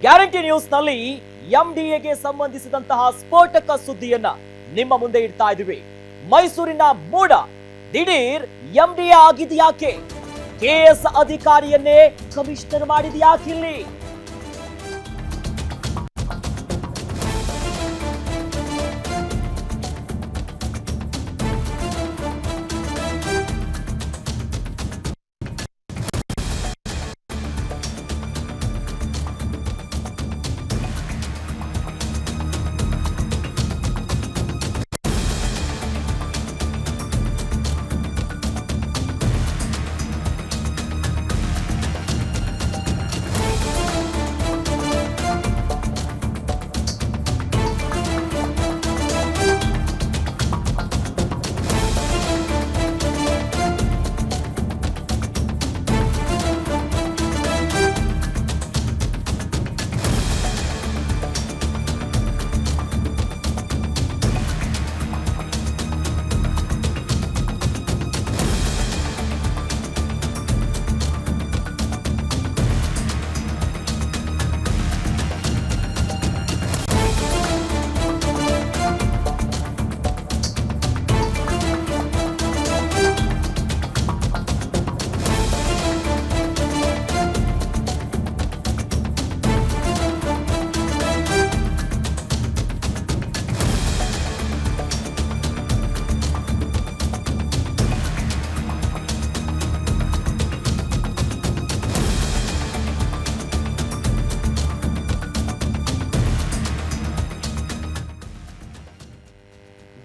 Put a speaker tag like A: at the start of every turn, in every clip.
A: Guarantee news ನಲ್ಲಿ ಎಂಡಿಎಗೆ ಸಂಬಂಧಿಸಿದಂತಹ ಸ್ಫೋಟಕ ಸುದ್ದಿಯನ್ನ ನಿಮ್ಮ ಮುಂದೆ ಇಡ್ತಾ ಇದ್ದೀವಿ. ಮೈಸೂರಿನ ಮೂಡ ದಿಢೀರ್ ಎಂಡಿಎ ಆಗಿದ್ಯಾಕೆ? ಕೆಎಸ್ ಅಧಿಕಾರಿಯನ್ನೇ ಕಮಿಷನರ್ ಮಾಡಿದ್ಯಾಕಿಲ್ಲಿ?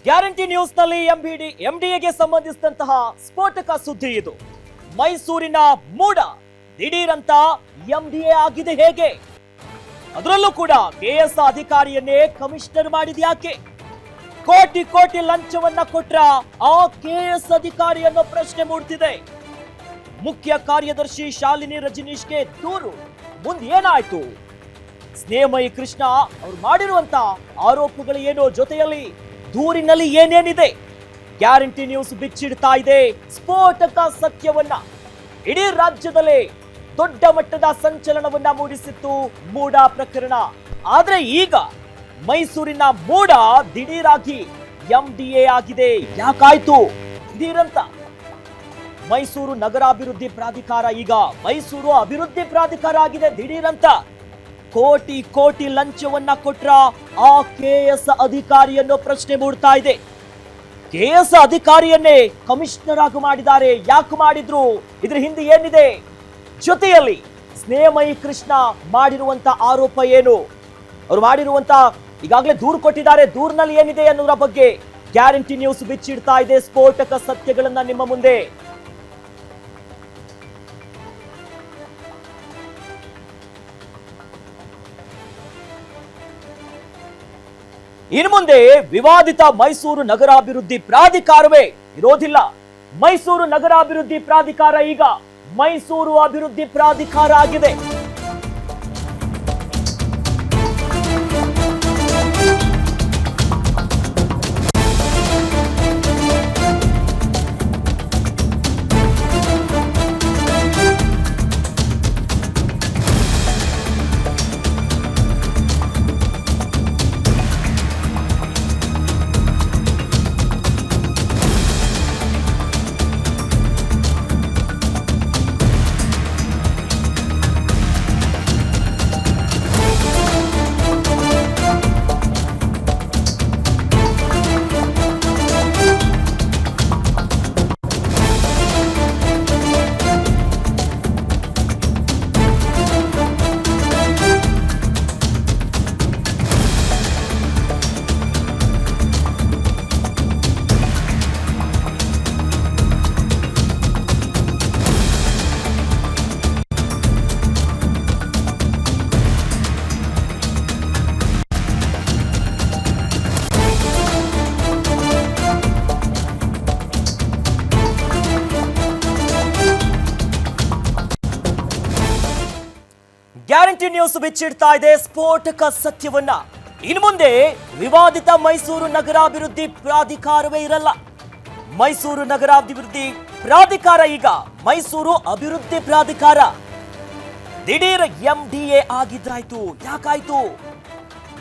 A: ಗ್ಯಾರಂಟಿ ನ್ಯೂಸ್ ನಲ್ಲಿ ಎಂಡಿಎಗೆ ಸಂಬಂಧಿಸಿದಂತಹ ಸ್ಫೋಟಕ ಸುದ್ದಿ ಇದು. ಮೈಸೂರಿನ ಮೂಡ ದಿಢೀರಂತ ಎಂಡಿಎ ಆಗಿದೆ ಹೇಗೆ? ಅದರಲ್ಲೂ ಕೂಡ ಕೆಎಸ್ ಅಧಿಕಾರಿಯನ್ನೇ ಕಮಿಷನರ್ ಮಾಡಿದ್ಯಾಕೆ? ಕೋಟಿ ಕೋಟಿ ಲಂಚವನ್ನ ಕೊಟ್ರ ಆ ಕೆಎಸ್ ಅಧಿಕಾರಿ ಅನ್ನೋ ಪ್ರಶ್ನೆ ಮೂಡ್ತಿದೆ. ಮುಖ್ಯ ಕಾರ್ಯದರ್ಶಿ ಶಾಲಿನಿ ರಜನೀಶ್ಗೆ ದೂರು, ಮುಂದೆ ಏನಾಯ್ತು? ಸ್ನೇಹಮಯಿ ಕೃಷ್ಣ ಅವರು ಮಾಡಿರುವಂತ ಆರೋಪಗಳು ಏನೋ, ಜೊತೆಯಲ್ಲಿ ದೂರಿನಲ್ಲಿ ಏನೇನಿದೆ? ಗ್ಯಾರಂಟಿ ನ್ಯೂಸ್ ಬಿಚ್ಚಿಡ್ತಾ ಇದೆ ಸ್ಫೋಟಕ ಸತ್ಯವನ್ನ. ಇಡೀ ರಾಜ್ಯದಲ್ಲೇ ದೊಡ್ಡ ಮಟ್ಟದ ಸಂಚಲನವನ್ನ ಮೂಡಿಸಿತ್ತು ಮೂಡ ಪ್ರಕರಣ. ಆದ್ರೆ ಈಗ ಮೈಸೂರಿನ ಮೂಡ ದಿಢೀರಾಗಿ ಎಂಡಿಎ ಆಗಿದೆ. ಯಾಕಾಯ್ತು ದಿಢೀರಂತ? ಮೈಸೂರು ನಗರಾಭಿವೃದ್ಧಿ ಪ್ರಾಧಿಕಾರ ಈಗ ಮೈಸೂರು ಅಭಿವೃದ್ಧಿ ಪ್ರಾಧಿಕಾರ ಆಗಿದೆ ದಿಢೀರಂತ. ಕೋಟಿ ಕೋಟಿ ಲಂಚವನ್ನ ಕೊಟ್ರ ಆ ಕೆಎಸ್ ಅಧಿಕಾರಿ ಅನ್ನೋ ಪ್ರಶ್ನೆ ಮೂಡ್ತಾ ಇದೆ. ಕೆಎಸ್ ಅಧಿಕಾರಿಯನ್ನೇ ಕಮಿಷನರ್ ಆಗಿ ಮಾಡಿದ್ದಾರೆ. ಯಾಕೆ ಮಾಡಿದ್ರು? ಇದ್ರ ಹಿಂದೆ ಏನಿದೆ? ಜೊತೆಯಲ್ಲಿ ಸ್ನೇಹಮಯಿ ಕೃಷ್ಣ ಮಾಡಿರುವಂತ ಆರೋಪ ಏನು? ಅವರು ಮಾಡಿರುವಂತ ಈಗಾಗಲೇ ದೂರು ಕೊಟ್ಟಿದ್ದಾರೆ. ದೂರಿನಲ್ಲಿ ಏನಿದೆ ಅನ್ನೋದ್ರ ಬಗ್ಗೆ ಗ್ಯಾರಂಟಿ ನ್ಯೂಸ್ ಬಿಚ್ಚಿಡ್ತಾ ಇದೆ ಸ್ಫೋಟಕ ಸತ್ಯಗಳನ್ನ ನಿಮ್ಮ ಮುಂದೆ. ಇನ್ನು ಮುಂದೆ ವಿವಾದಿತ ಮೈಸೂರು ನಗರಾಭಿವೃದ್ಧಿ ಪ್ರಾಧಿಕಾರವೇ ಇರೋದಿಲ್ಲ. ಮೈಸೂರು ನಗರಾಭಿವೃದ್ಧಿ ಪ್ರಾಧಿಕಾರ ಈಗ ಮೈಸೂರು ಅಭಿವೃದ್ಧಿ ಪ್ರಾಧಿಕಾರ ಆಗಿದೆ. ಗ್ಯಾರಂಟಿ ನ್ಯೂಸ್ ಬಿಚ್ಚಿಡ್ತಾ ಇದೆ ಸ್ಫೋಟಕ ಸತ್ಯವನ್ನ. ಇನ್ನು ಮುಂದೆ ವಿವಾದಿತ ಮೈಸೂರು ನಗರಾಭಿವೃದ್ಧಿ ಪ್ರಾಧಿಕಾರವೇ ಇರಲ್ಲ. ಮೈಸೂರು ನಗರಾಭಿವೃದ್ಧಿ ಪ್ರಾಧಿಕಾರ ಈಗ ಮೈಸೂರು ಅಭಿವೃದ್ಧಿ ಪ್ರಾಧಿಕಾರ. ದಿಢೀರ್ ಎಂಡಿಎ ಆಗಿದ್ರಾಯ್ತು. ಯಾಕಾಯ್ತು?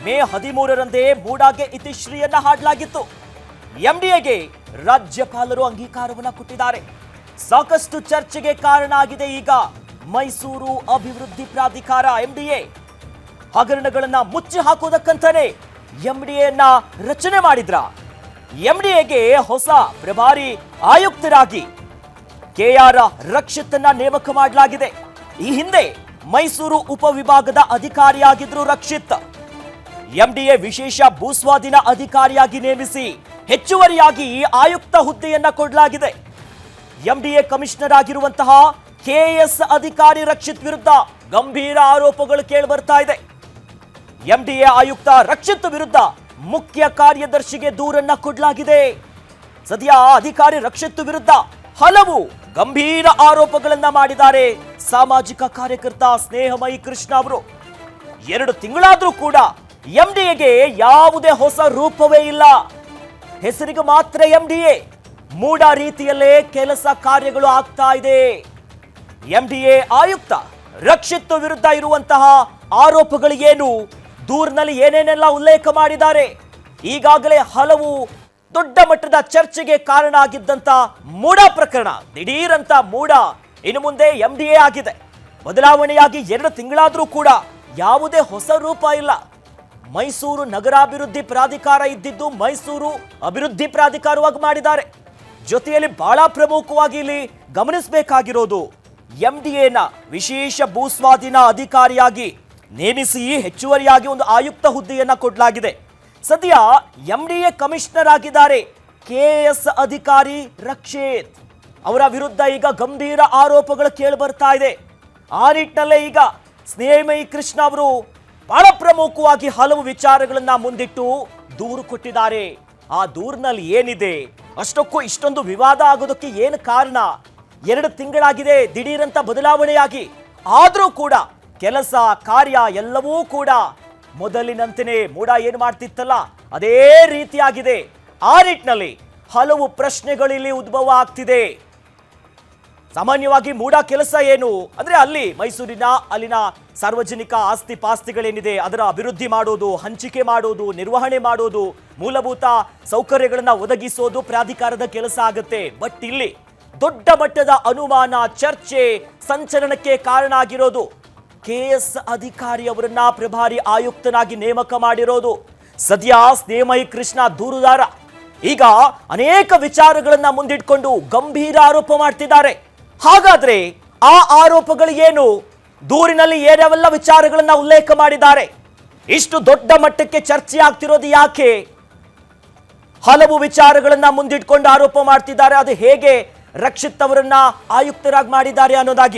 A: ಮೇ 13ರಂದೇ ಮೂಡಾಗೆ ಇತಿಶ್ರೀಯನ್ನ ಹಾಡಲಾಗಿತ್ತು. ಎಂಡಿಎಗೆ ರಾಜ್ಯಪಾಲರು ಅಂಗೀಕಾರವನ್ನ ಕೊಟ್ಟಿದ್ದಾರೆ. ಸಾಕಷ್ಟು ಚರ್ಚೆಗೆ ಕಾರಣ ಆಗಿದೆ ಈಗ ಮೈಸೂರು ಅಭಿವೃದ್ಧಿ ಪ್ರಾಧಿಕಾರ ಎಂಡಿಎ. ಹಗರಣಗಳನ್ನ ಮುಚ್ಚಿ ಹಾಕೋದಕ್ಕಂತಾನೆ ಎಂಡಿಎಯನ್ನ ರಚನೆ ಮಾಡಿದ್ರ. ಎಂಡಿಎಗೆ ಹೊಸ ಪ್ರಭಾರಿ ಆಯುಕ್ತರಾಗಿ ಕೆಆರ್ ರಕ್ಷಿತನ್ನ ನೇಮಕ ಮಾಡಲಾಗಿದೆ. ಈ ಹಿಂದೆ ಮೈಸೂರು ಉಪವಿಭಾಗದ ಅಧಿಕಾರಿಯಾಗಿದ್ರು ರಕ್ಷಿತ್. ಎಂಡಿಎ ವಿಶೇಷ ಭೂಸ್ವಾಧೀನ ಅಧಿಕಾರಿಯಾಗಿ ನೇಮಿಸಿ ಹೆಚ್ಚುವರಿಯಾಗಿ ಆಯುಕ್ತ ಹುದ್ದೆಯನ್ನ ಕೊಡಲಾಗಿದೆ. ಎಂಡಿಎ ಕಮಿಷನರ್ ಆಗಿರುವಂತಹ ಕೆಎಸ್ ಅಧಿಕಾರಿ ರಕ್ಷಿತ್ ವಿರುದ್ಧ ಗಂಭೀರ ಆರೋಪಗಳು ಕೇಳಿಬರ್ತಾ ಇದೆ. ಎಂಡಿಎ ಆಯುಕ್ತ ರಕ್ಷಿತ್ ವಿರುದ್ಧ ಮುಖ್ಯ ಕಾರ್ಯದರ್ಶಿಗೆ ದೂರನ್ನ ಕೊಡಲಾಗಿದೆ. ಸದ್ಯ ಅಧಿಕಾರಿ ರಕ್ಷಿತ್ ವಿರುದ್ಧ ಹಲವು ಗಂಭೀರ ಆರೋಪಗಳನ್ನ ಮಾಡಿದ್ದಾರೆ ಸಾಮಾಜಿಕ ಕಾರ್ಯಕರ್ತ ಸ್ನೇಹಮಯಿ ಕೃಷ್ಣ ಅವರು. 2 ತಿಂಗಳಾದ್ರೂ ಕೂಡ ಎಂಡಿಎಗೆ ಯಾವುದೇ ಹೊಸ ರೂಪವೇ ಇಲ್ಲ. ಹೆಸರಿಗೆ ಮಾತ್ರ ಎಂಡಿಎ. ಮೂಡ ರೀತಿಯಲ್ಲೇ ಕೆಲಸ ಕಾರ್ಯಗಳು ಆಗ್ತಾ ಇದೆ. ಎಂಡಿಎ ಆಯುಕ್ತ ರಕ್ಷಿತ್ ವಿರುದ್ಧ ಇರುವಂತಹ ಆರೋಪಗಳು ಏನು, ದೂರಿನಲ್ಲಿ ಏನೇನೆಲ್ಲ ಉಲ್ಲೇಖ ಮಾಡಿದ್ದಾರೆ. ಈಗಾಗಲೇ ಹಲವು ದೊಡ್ಡ ಮಟ್ಟದ ಚರ್ಚೆಗೆ ಕಾರಣ ಆಗಿದ್ದಂತ ಮೂಡ ಪ್ರಕರಣ ದಿಢೀರಂತ ಮೂಡ ಇನ್ನು ಮುಂದೆ ಎಂಡಿಎ ಆಗಿದೆ. ಬದಲಾವಣೆಯಾಗಿ 2 ತಿಂಗಳಾದ್ರೂ ಕೂಡ ಯಾವುದೇ ಹೊಸ ರೂಪ ಇಲ್ಲ. ಮೈಸೂರು ನಗರಾಭಿವೃದ್ಧಿ ಪ್ರಾಧಿಕಾರ ಇದ್ದಿದ್ದು ಮೈಸೂರು ಅಭಿವೃದ್ಧಿ ಪ್ರಾಧಿಕಾರವಾಗಿ ಮಾಡಿದ್ದಾರೆ. ಜೊತೆಯಲ್ಲಿ ಬಹಳ ಪ್ರಮುಖವಾಗಿ ಇಲ್ಲಿ ಗಮನಿಸಬೇಕಾಗಿರೋದು ಎಂಡಿಎನ ವಿಶೇಷ ಭೂಸ್ವಾಧೀನ ಅಧಿಕಾರಿಯಾಗಿ ನೇಮಿಸಿ ಹೆಚ್ಚುವರಿಯಾಗಿ ಒಂದು ಆಯುಕ್ತ ಹುದ್ದೆಯನ್ನ ಕೊಡಲಾಗಿದೆ. ಸದ್ಯ ಎಂಡಿಎ ಕಮಿಷನರ್ ಆಗಿದ್ದಾರೆ ಕೆಎಸ್ ಅಧಿಕಾರಿ ರಕ್ಷಿತ್. ಅವರ ವಿರುದ್ಧ ಈಗ ಗಂಭೀರ ಆರೋಪಗಳು ಕೇಳಿಬರ್ತಾ ಇದೆ. ಆ ನಿಟ್ಟಿನಲ್ಲೇ ಈಗ ಸ್ನೇಹಮಯಿ ಕೃಷ್ಣ ಅವರು ಬಹಳ ಪ್ರಮುಖವಾಗಿ ಹಲವು ವಿಚಾರಗಳನ್ನ ಮುಂದಿಟ್ಟು ದೂರು ಕೊಟ್ಟಿದ್ದಾರೆ. ಆ ದೂರಿನಲ್ಲಿ ಏನಿದೆ, ಅಷ್ಟಕ್ಕೂ ಇಷ್ಟೊಂದು ವಿವಾದ ಆಗೋದಕ್ಕೆ ಏನು ಕಾರಣ? 2 ತಿಂಗಳಾಗಿದೆ ದಿಢೀರಂತ ಬದಲಾವಣೆಯಾಗಿ. ಆದ್ರೂ ಕೂಡ ಕೆಲಸ ಕಾರ್ಯ ಎಲ್ಲವೂ ಕೂಡ ಮೊದಲಿನಂತೆಯೇ ಮೂಡ ಏನು ಮಾಡ್ತಿತ್ತಲ್ಲ ಅದೇ ರೀತಿಯಾಗಿದೆ. ಆ ನಿಟ್ಟಿನಲ್ಲಿ ಹಲವು ಪ್ರಶ್ನೆಗಳು ಇಲ್ಲಿ ಉದ್ಭವ ಆಗ್ತಿದೆ. ಸಾಮಾನ್ಯವಾಗಿ ಮೂಡ ಕೆಲಸ ಏನು ಅಂದ್ರೆ ಅಲ್ಲಿನ ಸಾರ್ವಜನಿಕ ಆಸ್ತಿ ಪಾಸ್ತಿಗಳೇನಿದೆ ಅದರ ಅಭಿವೃದ್ಧಿ ಮಾಡೋದು, ಹಂಚಿಕೆ ಮಾಡೋದು, ನಿರ್ವಹಣೆ ಮಾಡೋದು, ಮೂಲಭೂತ ಸೌಕರ್ಯಗಳನ್ನ ಒದಗಿಸೋದು ಪ್ರಾಧಿಕಾರದ ಕೆಲಸ ಆಗುತ್ತೆ. ಬಟ್ ಇಲ್ಲಿ ದೊಡ್ಡ ಮಟ್ಟದ ಅನುಮಾನ, ಚರ್ಚೆ, ಸಂಚಲನಕ್ಕೆ ಕಾರಣ ಆಗಿರೋದು ಕೆಎಸ್ ಅಧಿಕಾರಿ ಅವರನ್ನ ಪ್ರಭಾರಿ ಆಯುಕ್ತನಾಗಿ ನೇಮಕ ಮಾಡಿರೋದು. ಸದ್ಯ ಸ್ನೇಹಮಯಿ ಕೃಷ್ಣ ದೂರುದಾರ ಈಗ ಅನೇಕ ವಿಚಾರಗಳನ್ನ ಮುಂದಿಟ್ಕೊಂಡು ಗಂಭೀರ ಆರೋಪ ಮಾಡ್ತಿದ್ದಾರೆ. ಹಾಗಾದ್ರೆ ಆ ಆರೋಪಗಳು ಏನು? ದೂರಿನಲ್ಲಿ ಏನೆಲ್ಲ ವಿಚಾರಗಳನ್ನ ಉಲ್ಲೇಖ ಮಾಡಿದ್ದಾರೆ? ಇಷ್ಟು ದೊಡ್ಡ ಮಟ್ಟಕ್ಕೆ ಚರ್ಚೆ ಆಗ್ತಿರೋದು ಯಾಕೆ? ಹಲವು ವಿಚಾರಗಳನ್ನ ಮುಂದಿಟ್ಕೊಂಡು ಆರೋಪ ಮಾಡ್ತಿದ್ದಾರೆ. ಅದು ಹೇಗೆ ರಕ್ಷಿತ್ ಅವರನ್ನ ಆಯುಕ್ತರಾಗಿ ಮಾಡಿದ್ದಾರೆ ಅನ್ನೋದಾಗಿ